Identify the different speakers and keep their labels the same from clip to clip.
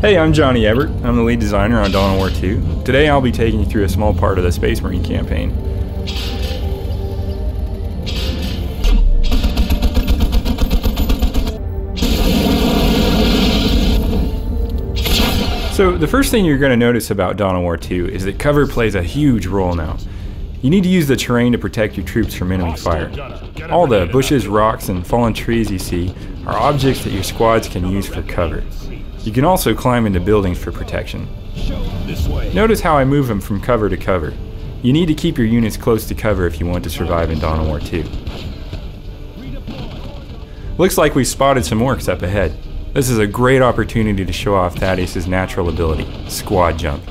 Speaker 1: Hey, I'm Johnny Ebert. I'm the lead designer on DoW2. Today I'll be taking you through a small part of the Space Marine campaign. So the first thing you're going to notice about DoW2 is that cover plays a huge role now. You need to use the terrain to protect your troops from enemy fire. All the bushes, rocks, and fallen trees you see are objects that your squads can use for cover. You can also climb into buildings for protection. Notice how I move them from cover to cover. You need to keep your units close to cover if you want to survive in DoW2. Looks like we've spotted some orcs up ahead. This is a great opportunity to show off Thaddeus' natural ability, squad jump.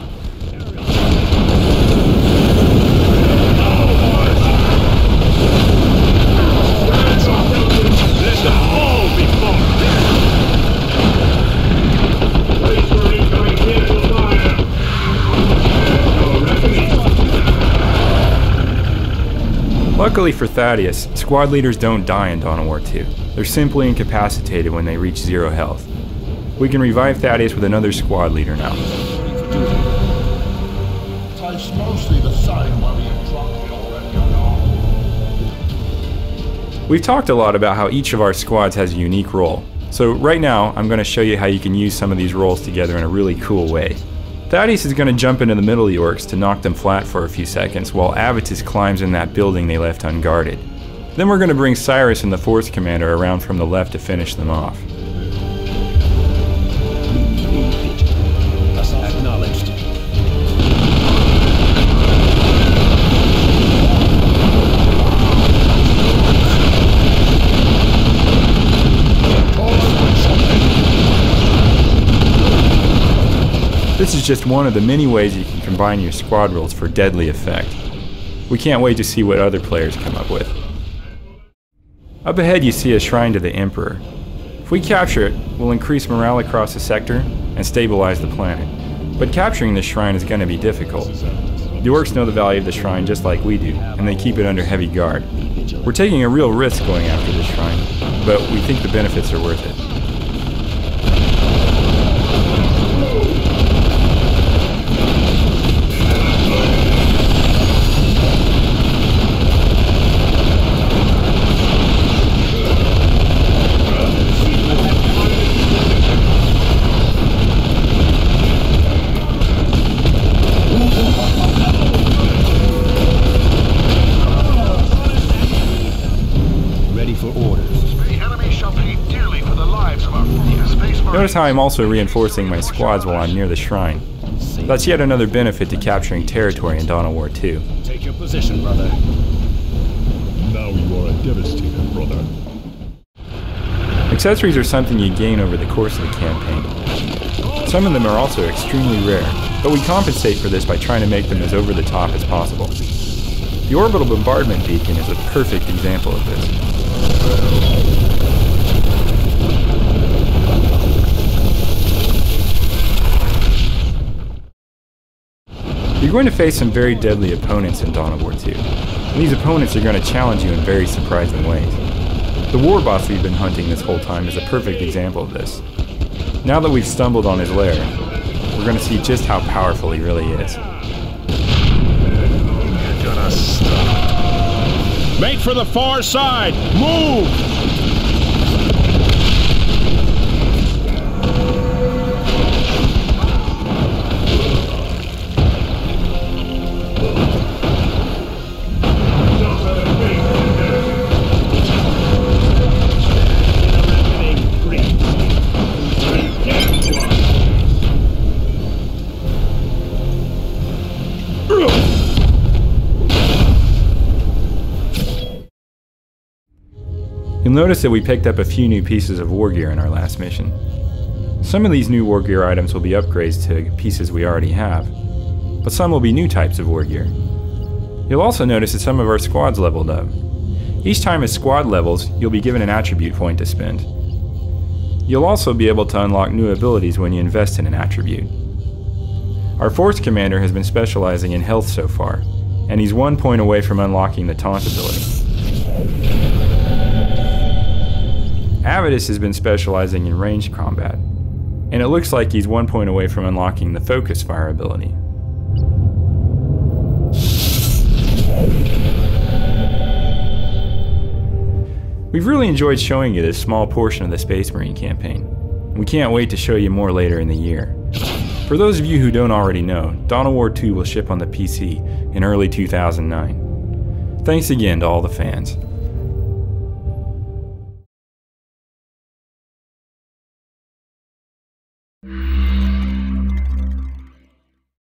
Speaker 1: Luckily for Thaddeus, squad leaders don't die in DoW2. They're simply incapacitated when they reach 0 health. We can revive Thaddeus with another squad leader now. We've talked a lot about how each of our squads has a unique role. So right now, I'm going to show you how you can use some of these roles together in a really cool way. Thaddeus is going to jump into the middle of the orcs to knock them flat for a few seconds while Avitus climbs in that building they left unguarded. Then we're going to bring Cyrus and the Force Commander around from the left to finish them off.
Speaker 2: Acknowledged.
Speaker 1: This is just one of the many ways you can combine your squad roles for deadly effect. We can't wait to see what other players come up with. Up ahead you see a shrine to the Emperor. If we capture it, we'll increase morale across the sector and stabilize the planet. But capturing this shrine is going to be difficult. The orcs know the value of the shrine just like we do, and they keep it under heavy guard. We're taking a real risk going after this shrine, but we think the benefits are worth it. Notice how I'm also reinforcing my squads while I'm near the shrine. That's yet another benefit to capturing territory in DoW2.
Speaker 2: Take your position, brother.
Speaker 3: Now you are a devastator, brother.
Speaker 1: Accessories are something you gain over the course of the campaign. Some of them are also extremely rare, but we compensate for this by trying to make them as over the top as possible. The orbital bombardment beacon is a perfect example of this. You're going to face some very deadly opponents in DoW2. And these opponents are going to challenge you in very surprising ways. The war boss we've been hunting this whole time is a perfect example of this. Now that we've stumbled on his lair, we're going to see just how powerful he really is.
Speaker 2: You're gonna stop. Make for the far side! Move!
Speaker 1: You'll notice that we picked up a few new pieces of war gear in our last mission. Some of these new war gear items will be upgrades to pieces we already have, but some will be new types of war gear. You'll also notice that some of our squads leveled up. Each time a squad levels, you'll be given an attribute point to spend. You'll also be able to unlock new abilities when you invest in an attribute. Our Force Commander has been specializing in health so far, and he's 1 point away from unlocking the taunt ability. Avitus has been specializing in ranged combat. and it looks like he's 1 point away from unlocking the focus fire ability. We've really enjoyed showing you this small portion of the Space Marine campaign. We can't wait to show you more later in the year. For those of you who don't already know, Dawn of War 2 will ship on the PC in early 2009. Thanks again to all the fans.